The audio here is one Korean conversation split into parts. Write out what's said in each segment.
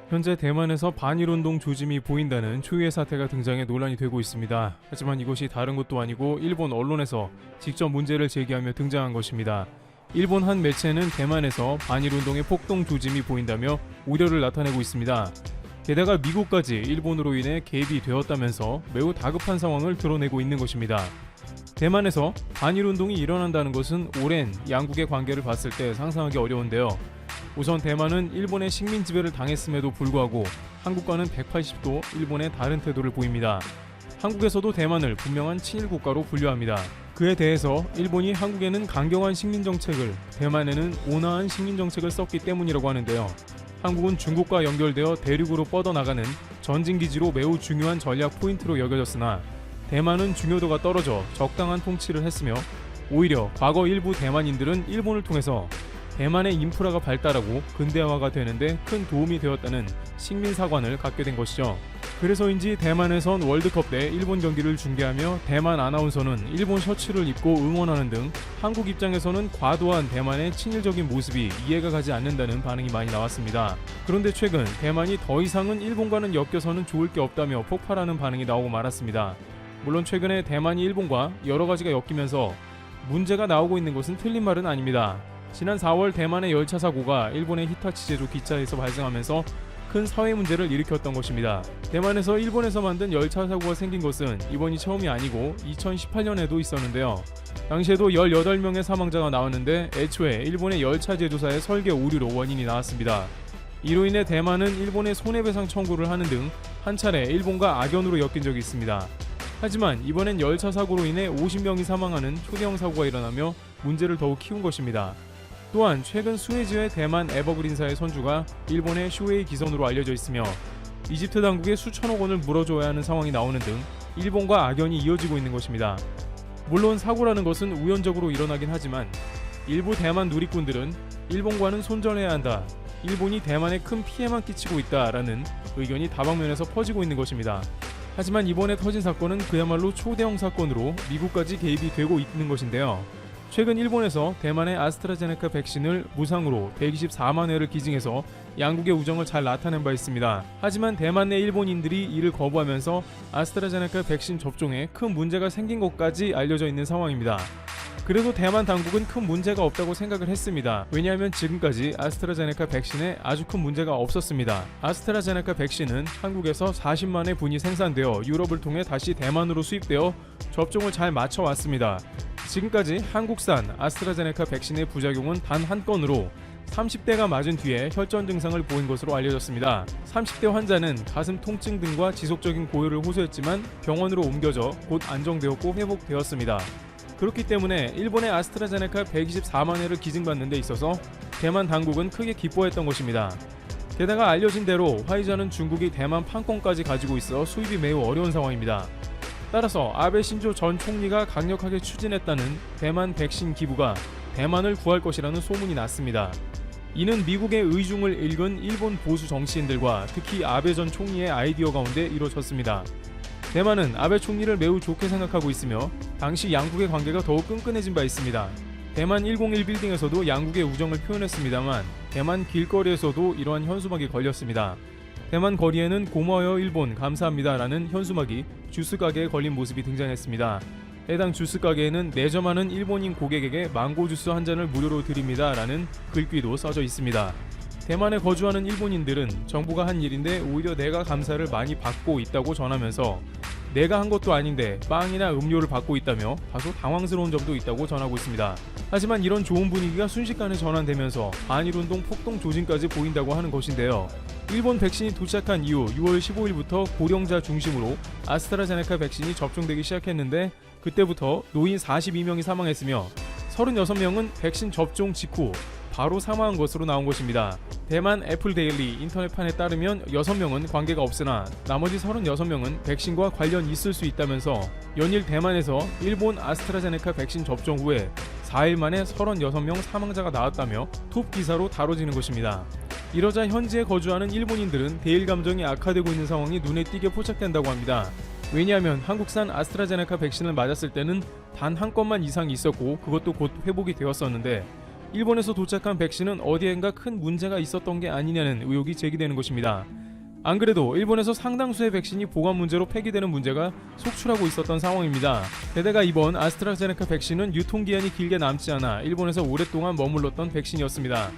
현재 대만에서 반일운동 조짐이 보인다는 초유의 사태가 등장해 논란이 되고 있습니다. 하지만 이것이 다른 것도 아니고 일본 언론에서 직접 문제를 제기하며 등장한 것입니다. 일본 한 매체는 대만에서 반일운동의 폭동 조짐이 보인다며 우려를 나타내고 있습니다. 게다가 미국까지 일본으로 인해 개입이 되었다면서 매우 다급한 상황을 드러내고 있는 것입니다. 대만에서 반일운동이 일어난다는 것은 오랜 양국의 관계를 봤을 때 상상하기 어려운데요. 우선 대만은 일본의 식민 지배를 당했음에도 불구하고 한국과는 180도 일본의 다른 태도를 보입니다. 한국에서도 대만을 분명한 친일 국가로 분류합니다. 그에 대해서 일본이 한국에는 강경한 식민 정책을, 대만에는 온화한 식민 정책을 썼기 때문이라고 하는데요. 한국은 중국과 연결되어 대륙으로 뻗어나가는 전진기지로 매우 중요한 전략 포인트로 여겨졌으나 대만은 중요도가 떨어져 적당한 통치를 했으며 오히려 과거 일부 대만인들은 일본을 통해서 대만의 인프라가 발달하고 근대화가 되는데 큰 도움이 되었다는 식민사관을 갖게 된 것이죠. 그래서인지 대만에선 월드컵 때 일본 경기를 중계하며 대만 아나운서는 일본 셔츠를 입고 응원하는 등 한국 입장에서는 과도한 대만의 친일적인 모습이 이해가 가지 않는다는 반응이 많이 나왔습니다. 그런데 최근 대만이 더 이상은 일본과는 엮여서는 좋을 게 없다며 폭발하는 반응이 나오고 말았습니다. 물론 최근에 대만이 일본과 여러 가지가 엮이면서 문제가 나오고 있는 것은 틀린 말은 아닙니다. 지난 4월 대만의 열차 사고가 일본의 히타치 제조 기차에서 발생하면서 큰 사회 문제를 일으켰던 것입니다. 대만에서 일본에서 만든 열차 사고가 생긴 것은 이번이 처음이 아니고 2018년에도 있었는데요. 당시에도 18명의 사망자가 나왔는데 애초에 일본의 열차 제조사의 설계 오류로 원인이 나왔습니다. 이로 인해 대만은 일본에 손해배상 청구를 하는 등 한 차례 일본과 악연으로 엮인 적이 있습니다. 하지만 이번엔 열차 사고로 인해 50명이 사망하는 초대형 사고가 일어나며 문제를 더욱 키운 것입니다. 또한 최근 수에즈의 대만 에버그린사의 선주가 일본의 쇼웨이 기선으로 알려져 있으며 이집트 당국에 수천억 원을 물어줘야 하는 상황이 나오는 등 일본과 악연이 이어지고 있는 것입니다. 물론 사고라는 것은 우연적으로 일어나긴 하지만 일부 대만 누리꾼들은 일본과는 손절해야 한다, 일본이 대만에 큰 피해만 끼치고 있다라는 의견이 다방면에서 퍼지고 있는 것입니다. 하지만 이번에 터진 사건은 그야말로 초대형 사건으로 미국까지 개입이 되고 있는 것인데요. 최근 일본에서 대만의 아스트라제네카 백신을 무상으로 124만 회를 기증해서 양국의 우정을 잘 나타낸 바 있습니다. 하지만 대만 내 일본인들이 이를 거부하면서 아스트라제네카 백신 접종에 큰 문제가 생긴 것까지 알려져 있는 상황입니다. 그래도 대만 당국은 큰 문제가 없다고 생각을 했습니다. 왜냐하면 지금까지 아스트라제네카 백신에 아주 큰 문제가 없었습니다. 아스트라제네카 백신은 한국에서 40만 회 분이 생산되어 유럽을 통해 다시 대만으로 수입되어 접종을 잘 마쳐왔습니다. 지금까지 한국산 아스트라제네카 백신의 부작용은 단 한 건으로 30대가 맞은 뒤에 혈전 증상을 보인 것으로 알려졌습니다. 30대 환자는 가슴 통증 등과 지속적인 고열을 호소했지만 병원으로 옮겨져 곧 안정되었고 회복되었습니다. 그렇기 때문에 일본의 아스트라제네카 124만 회를 기증받는 데 있어서 대만 당국은 크게 기뻐했던 것입니다. 게다가 알려진 대로 화이자는 중국이 대만 판권까지 가지고 있어 수입이 매우 어려운 상황입니다. 따라서 아베 신조 전 총리가 강력하게 추진했다는 대만 백신 기부가 대만을 구할 것이라는 소문이 났습니다. 이는 미국의 의중을 읽은 일본 보수 정치인들과 특히 아베 전 총리의 아이디어 가운데 이루어졌습니다. 대만은 아베 총리를 매우 좋게 생각하고 있으며 당시 양국의 관계가 더욱 끈끈해진 바 있습니다. 대만 101 빌딩에서도 양국의 우정을 표현했습니다만 대만 길거리에서도 이러한 현수막이 걸렸습니다. 대만 거리에는 고마워요 일본 감사합니다라는 현수막이 주스 가게에 걸린 모습이 등장했습니다. 해당 주스 가게에는 내점하는 일본인 고객에게 망고 주스 한 잔을 무료로 드립니다라는 글귀도 써져 있습니다. 대만에 거주하는 일본인들은 정부가 한 일인데 오히려 내가 감사를 많이 받고 있다고 전하면서 내가 한 것도 아닌데 빵이나 음료를 받고 있다며 다소 당황스러운 점도 있다고 전하고 있습니다. 하지만 이런 좋은 분위기가 순식간에 전환되면서 반일운동 폭동 조짐까지 보인다고 하는 것인데요. 일본 백신이 도착한 이후 6월 15일부터 고령자 중심으로 아스트라제네카 백신이 접종되기 시작했는데 그때부터 노인 42명이 사망했으며 36명은 백신 접종 직후 바로 사망한 것으로 나온 것입니다. 대만 애플데일리 인터넷판에 따르면 6명은 관계가 없으나 나머지 36명은 백신과 관련 있을 수 있다면서 연일 대만에서 일본 아스트라제네카 백신 접종 후에 4일 만에 36명 사망자가 나왔다며 톱 기사로 다뤄지는 것입니다. 이러자 현지에 거주하는 일본인들은 대일 감정이 악화되고 있는 상황이 눈에 띄게 포착된다고 합니다. 왜냐하면 한국산 아스트라제네카 백신을 맞았을 때는 단 한 건만 이상이 있었고 그것도 곧 회복이 되었었는데 일본에서 도착한 백신은 어디엔가 큰 문제가 있었던 게 아니냐는 의혹이 제기되는 것입니다. 안 그래도 일본에서 상당수의 백신이 보관 문제로 폐기되는 문제가 속출하고 있었던 상황입니다. 게다가 이번 아스트라제네카 백신은 유통기한이 길게 남지 않아 일본에서 오랫동안 머물렀던 백신이었습니다.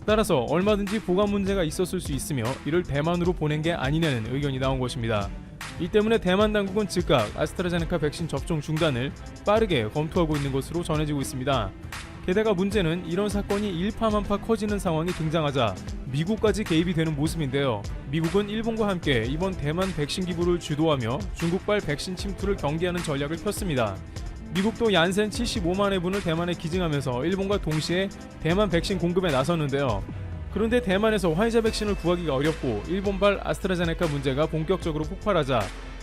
따라서 얼마든지 보관 문제가 있었을 수 있으며 이를 대만으로 보낸 게 아니냐는 의견이 나온 것입니다. 이 때문에 대만 당국은 즉각 아스트라제네카 백신 접종 중단을 빠르게 검토하고 있는 것으로 전해지고 있습니다. 게다가 문제는 이런 사건이 일파만파 커지는 상황이 등장하자 미국까지 개입이 되는 모습인데요. 미국은 일본과 함께 이번 대만 백신 기부를 주도하며 중국발 백신 침투를 경계하는 전략을 폈습니다. 미국도 얀센 75만 회분을 대만에 기증하면서 일본과 동시에 대만 백신 공급에 나섰는데요. 그런데 대만에서 화이자 백신을 구하기가 어렵고 일본발 아스트라제네카 문제가 본격적으로 폭발하자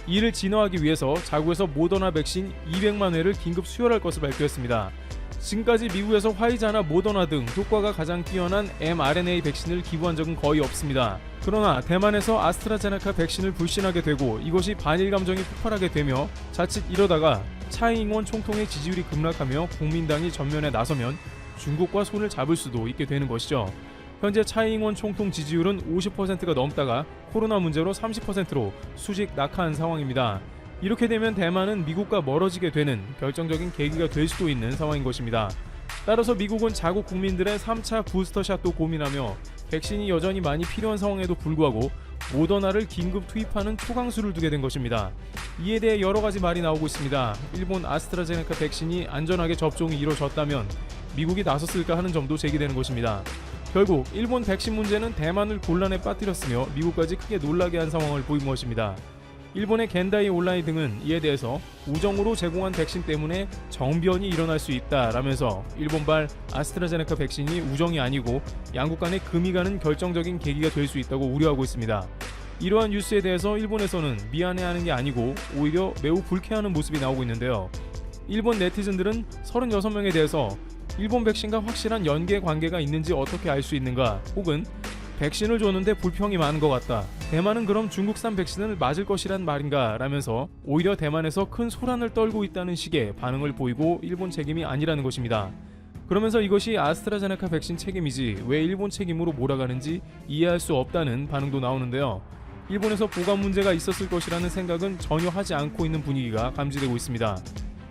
이를 진화하기 위해서 자국에서 모더나 백신 200만 회를 긴급 수혈할 것을 발표했습니다. 지금까지 미국에서 화이자나 모더나 등 효과가 가장 뛰어난 mRNA 백신을 기부한 적은 거의 없습니다. 그러나 대만에서 아스트라제네카 백신을 불신하게 되고 이것이 반일 감정이 폭발하게 되며 자칫 이러다가 차이잉원 총통의 지지율이 급락하며 국민당이 전면에 나서면 중국과 손을 잡을 수도 있게 되는 것이죠. 현재 차이잉원 총통 지지율은 50%가 넘다가 코로나 문제로 30%로 수직 낙하한 상황입니다. 이렇게 되면 대만은 미국과 멀어지게 되는 결정적인 계기가 될 수도 있는 상황인 것입니다. 따라서 미국은 자국 국민들의 3차 부스터샷도 고민하며 백신이 여전히 많이 필요한 상황에도 불구하고 모더나를 긴급 투입하는 초강수를 두게 된 것입니다. 이에 대해 여러 가지 말이 나오고 있습니다. 일본 아스트라제네카 백신이 안전하게 접종이 이루어졌다면 미국이 나섰을까 하는 점도 제기되는 것입니다. 결국 일본 백신 문제는 대만을 곤란에 빠뜨렸으며 미국까지 크게 놀라게 한 상황을 보인 것입니다. 일본의 겐다이 온라인 등은 이에 대해서 우정으로 제공한 백신 때문에 정변이 일어날 수 있다라면서 일본발 아스트라제네카 백신이 우정이 아니고 양국 간의 금이 가는 결정적인 계기가 될 수 있다고 우려하고 있습니다. 이러한 뉴스에 대해서 일본에서는 미안해하는 게 아니고 오히려 매우 불쾌하는 모습이 나오고 있는데요. 일본 네티즌들은 36명에 대해서 일본 백신과 확실한 연계 관계가 있는지 어떻게 알 수 있는가, 혹은 백신을 줬는데 불평이 많은 것 같다, 대만은 그럼 중국산 백신을 맞을 것이란 말인가 라면서 오히려 대만에서 큰 소란을 떨고 있다는 식의 반응을 보이고 일본 책임이 아니라는 것입니다. 그러면서 이것이 아스트라제네카 백신 책임이지 왜 일본 책임으로 몰아가는지 이해할 수 없다는 반응도 나오는데요. 일본에서 보관 문제가 있었을 것이라는 생각은 전혀 하지 않고 있는 분위기가 감지되고 있습니다.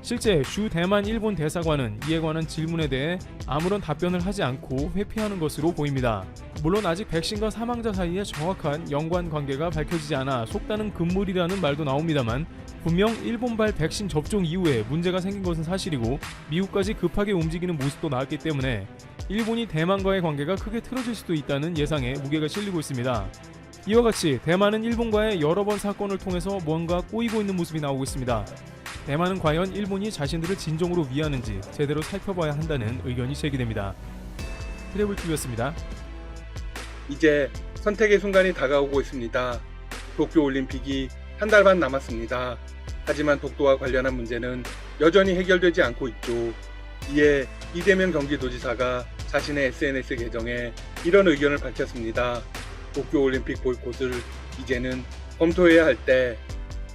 실제 주 대만 일본 대사관은 이에 관한 질문에 대해 아무런 답변을 하지 않고 회피하는 것으로 보입니다. 물론 아직 백신과 사망자 사이에 정확한 연관 관계가 밝혀지지 않아 속다는 금물이라는 말도 나옵니다만 분명 일본발 백신 접종 이후에 문제가 생긴 것은 사실이고 미국까지 급하게 움직이는 모습도 나왔기 때문에 일본이 대만과의 관계가 크게 틀어질 수도 있다는 예상에 무게가 실리고 있습니다. 이와 같이 대만은 일본과의 여러 번 사건을 통해서 뭔가 꼬이고 있는 모습이 나오고 있습니다. 대만은 과연 일본이 자신들을 진정으로 위하는지 제대로 살펴봐야 한다는 의견이 제기됩니다. 트래블TV였습니다. 이제 선택의 순간이 다가오고 있습니다. 도쿄올림픽이 한 달 반 남았습니다. 하지만 독도와 관련한 문제는 여전히 해결되지 않고 있죠. 이에 이재명 경기도지사가 자신의 SNS 계정에 이런 의견을 밝혔습니다. 도쿄올림픽 보이콧을 이제는 검토해야 할 때,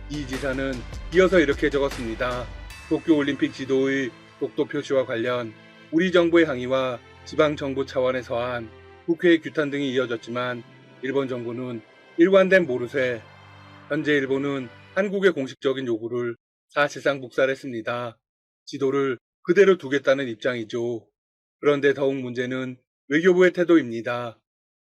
이 지사는 이어서 이렇게 적었습니다. 도쿄올림픽 지도의 독도 표시와 관련 우리 정부의 항의와 지방정부 차원의 서한, 국회의 규탄 등이 이어졌지만 일본 정부는 일관된 모르쇠, 현재 일본은 한국의 공식적인 요구를 사실상 묵살했습니다. 지도를 그대로 두겠다는 입장이죠. 그런데 더욱 문제는 외교부의 태도입니다.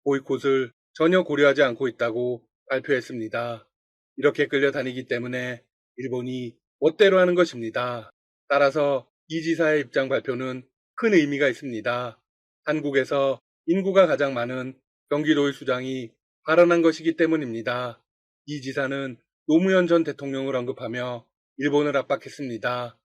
보이콧을 전혀 고려하지 않고 있다고 발표했습니다. 이렇게 끌려다니기 때문에 일본이 멋대로 하는 것입니다. 따라서 이 지사의 입장 발표는 큰 의미가 있습니다. 한국에서 인구가 가장 많은 경기도의 수장이 발언한 것이기 때문입니다. 이 지사는 노무현 전 대통령을 언급하며 일본을 압박했습니다.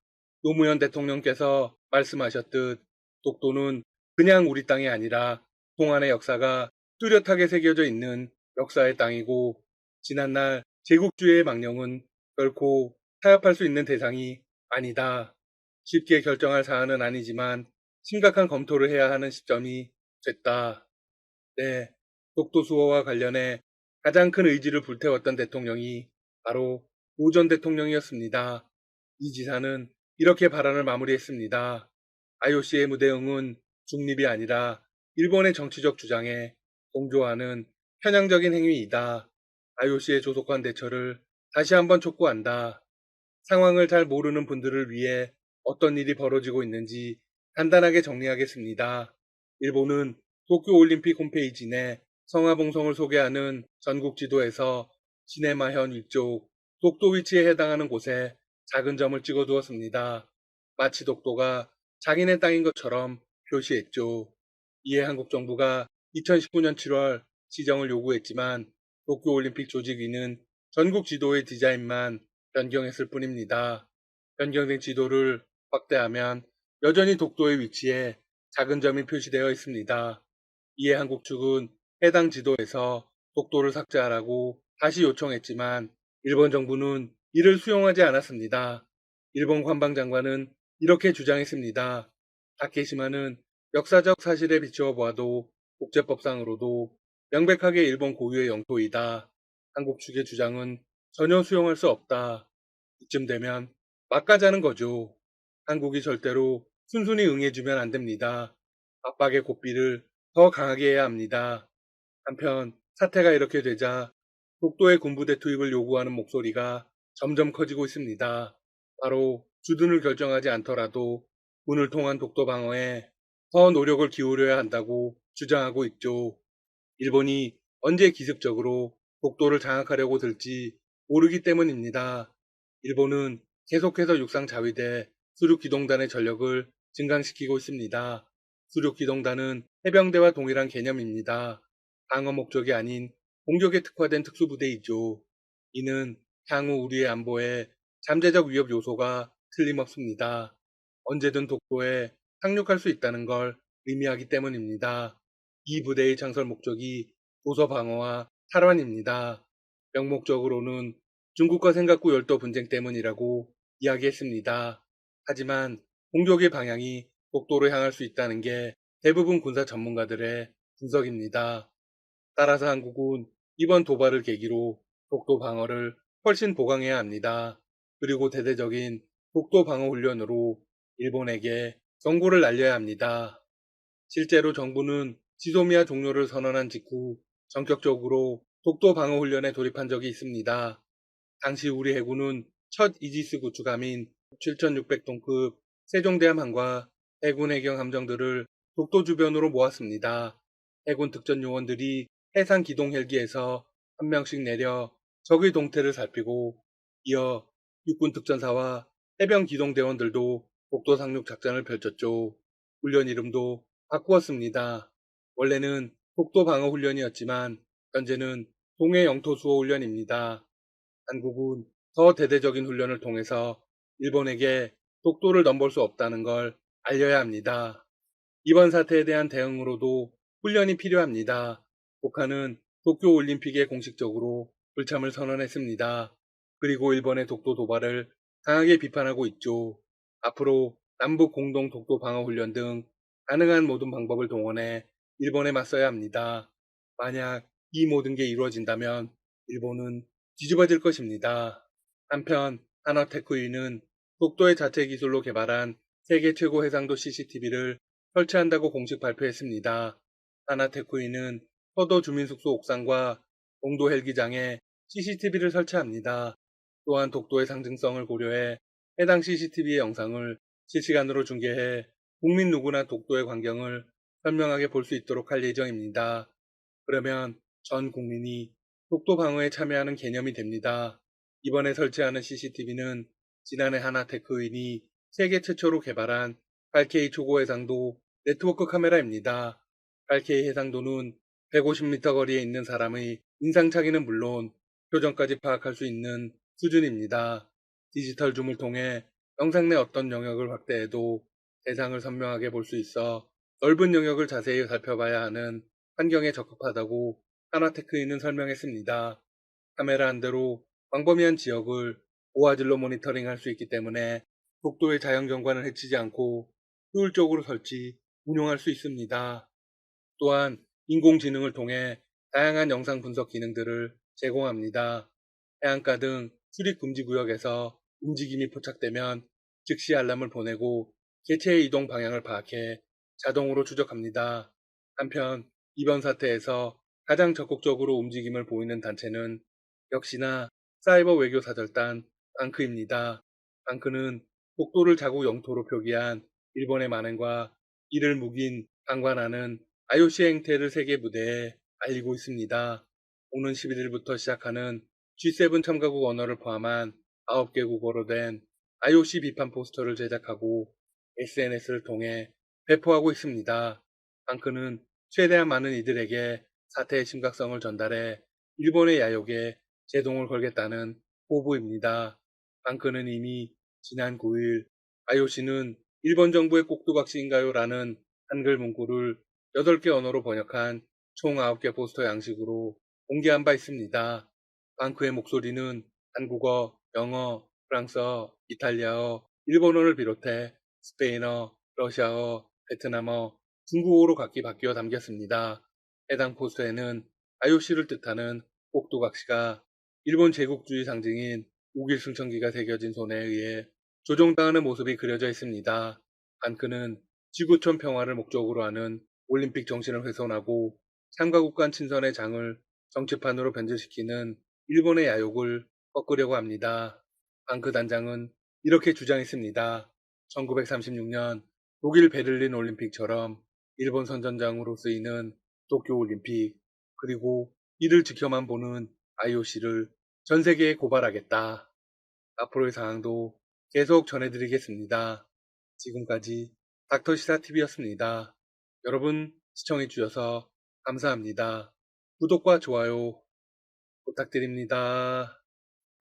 노무현 대통령께서 말씀하셨듯 독도는 그냥 우리 땅이 아니라 동안의 역사가 뚜렷하게 새겨져 있는 역사의 땅이고, 지난날 제국주의의 망령은 결코 타협할 수 있는 대상이 아니다. 쉽게 결정할 사안은 아니지만 심각한 검토를 해야 하는 시점이 됐다. 네, 독도 수호와 관련해 가장 큰 의지를 불태웠던 대통령이 바로 오 전 대통령이었습니다. 이 지사는 이렇게 발언을 마무리했습니다. IOC의 무대응은 중립이 아니라 일본의 정치적 주장에 동조하는 편향적인 행위이다. IOC의 조속한 대처를 다시 한번 촉구한다. 상황을 잘 모르는 분들을 위해 어떤 일이 벌어지고 있는지 간단하게 정리하겠습니다. 일본은 도쿄올림픽 홈페이지 내 성화봉송을 소개하는 전국 지도에서 시네마현 위쪽 독도 위치에 해당하는 곳에 작은 점을 찍어두었습니다. 마치 독도가 자기네 땅인 것처럼 표시했죠. 이에 한국 정부가 2019년 7월 지정을 요구했지만 도쿄올림픽 조직위는 전국 지도의 디자인만 변경했을 뿐입니다. 변경된 지도를 확대하면 여전히 독도의 위치에 작은 점이 표시되어 있습니다. 이에 한국 측은 해당 지도에서 독도를 삭제하라고 다시 요청했지만 일본 정부는 이를 수용하지 않았습니다. 일본 관방장관은 이렇게 주장했습니다. 다케시마는 역사적 사실에 비추어 보아도 국제법상으로도 명백하게 일본 고유의 영토이다. 한국 측의 주장은 전혀 수용할 수 없다. 이쯤 되면 막가자는 거죠. 한국이 절대로 순순히 응해주면 안 됩니다. 압박의 고삐를 더 강하게 해야 합니다. 한편 사태가 이렇게 되자 독도의 군부대 투입을 요구하는 목소리가 점점 커지고 있습니다. 바로 주둔을 결정하지 않더라도 군을 통한 독도 방어에 더 노력을 기울여야 한다고 주장하고 있죠. 일본이 언제 기습적으로 독도를 장악하려고 들지 모르기 때문입니다. 일본은 계속해서 육상 자위대 수륙기동단의 전력을 증강시키고 있습니다. 수륙기동단은 해병대와 동일한 개념입니다. 방어 목적이 아닌 공격에 특화된 특수부대이죠. 이는 향후 우리의 안보에 잠재적 위협 요소가 틀림없습니다. 언제든 독도에 상륙할 수 있다는 걸 의미하기 때문입니다. 이 부대의 창설 목적이 도서 방어와 탈환입니다. 명목적으로는 중국과 센가쿠 열도 분쟁 때문이라고 이야기했습니다. 하지만 공격의 방향이 독도로 향할 수 있다는 게 대부분 군사 전문가들의 분석입니다. 따라서 한국은 이번 도발을 계기로 독도 방어를 훨씬 보강해야 합니다. 그리고 대대적인 독도 방어 훈련으로 일본에게 경고를 날려야 합니다. 실제로 정부는 지소미아 종료를 선언한 직후 전격적으로 독도 방어 훈련에 돌입한 적이 있습니다. 당시 우리 해군은 첫 이지스 구축함인 7,600톤급 세종대함함과 해군 해경 함정들을 독도 주변으로 모았습니다. 해군 특전 요원들이 해상 기동 헬기에서 한 명씩 내려 적의 동태를 살피고 이어 육군 특전사와 해병 기동대원들도 독도 상륙 작전을 펼쳤죠. 훈련 이름도 바꾸었습니다. 원래는 독도 방어 훈련이었지만 현재는 동해 영토 수호 훈련입니다. 한국은 더 대대적인 훈련을 통해서 일본에게 독도를 넘볼 수 없다는 걸 알려야 합니다. 이번 사태에 대한 대응으로도 훈련이 필요합니다. 북한은 도쿄올림픽에 공식적으로 불참을 선언했습니다. 그리고 일본의 독도 도발을 강하게 비판하고 있죠. 앞으로 남북 공동 독도 방어 훈련 등 가능한 모든 방법을 동원해 일본에 맞서야 합니다. 만약 이 모든 게 이루어진다면 일본은 뒤집어질 것입니다. 한편 한화테크위는 독도의 자체 기술로 개발한 세계 최고 해상도 CCTV를 설치한다고 공식 발표했습니다. 한화테크위는 서도 주민숙소 옥상과 동도 헬기장에 CCTV를 설치합니다. 또한 독도의 상징성을 고려해 해당 CCTV의 영상을 실시간으로 중계해 국민 누구나 독도의 광경을 선명하게 볼 수 있도록 할 예정입니다. 그러면 전 국민이 독도 방어에 참여하는 개념이 됩니다. 이번에 설치하는 CCTV는 지난해 한화테크인이 세계 최초로 개발한 8K 초고 해상도 네트워크 카메라입니다. 8K 해상도는 150m 거리에 있는 사람의 인상착의는 물론 표정까지 파악할 수 있는 수준입니다. 디지털 줌을 통해 영상 내 어떤 영역을 확대해도 대상을 선명하게 볼 수 있어 넓은 영역을 자세히 살펴봐야 하는 환경에 적합하다고 한화테크인은 설명했습니다. 카메라 한 대로 광범위한 지역을 고화질로 모니터링할 수 있기 때문에 독도의 자연경관을 해치지 않고 효율적으로 설치, 운용할 수 있습니다. 또한 인공지능을 통해 다양한 영상 분석 기능들을 제공합니다. 해안가 등 출입 금지 구역에서 움직임이 포착되면 즉시 알람을 보내고 개체의 이동 방향을 파악해 자동으로 추적합니다. 한편 이번 사태에서 가장 적극적으로 움직임을 보이는 단체는 역시나 사이버 외교 사절단 방크입니다. 방크는 독도를 자국 영토로 표기한 일본의 만행과 이를 묵인 방관하는 IOC 행태를 세계 무대에 알리고 있습니다. 오는 11일부터 시작하는 G7 참가국 언어를 포함한 9개국어로 된 IOC 비판 포스터를 제작하고 SNS를 통해 배포하고 있습니다. 방크는 최대한 많은 이들에게 사태의 심각성을 전달해 일본의 야욕에 제동을 걸겠다는 포부입니다. 방크는 이미 지난 9일 IOC는 일본 정부의 꼭두각시인가요? 라는 한글 문구를 8개 언어로 번역한 총 9개 포스터 양식으로 공개한 바 있습니다. 방크의 목소리는 한국어, 영어, 프랑스어, 이탈리아어, 일본어를 비롯해 스페인어, 러시아어, 베트남어, 중국어로 각기 바뀌어 담겼습니다. 해당 포스터에는 IOC를 뜻하는 꼭두각시가 일본 제국주의 상징인 우길승천기가 새겨진 손에 의해 조종당하는 모습이 그려져 있습니다. 방크는 지구촌 평화를 목적으로 하는 올림픽 정신을 훼손하고 참가국 간 친선의 장을 정치판으로 변질시키는 일본의 야욕을 꺾으려고 합니다. 방크 단장은 이렇게 주장했습니다. 1936년 독일 베를린 올림픽처럼 일본 선전장으로 쓰이는 도쿄 올림픽, 그리고 이를 지켜만 보는 IOC를 전 세계에 고발하겠다. 앞으로의 상황도 계속 전해드리겠습니다. 지금까지 닥터시사TV였습니다. 여러분 시청해주셔서 감사합니다. 구독과 좋아요 부탁드립니다.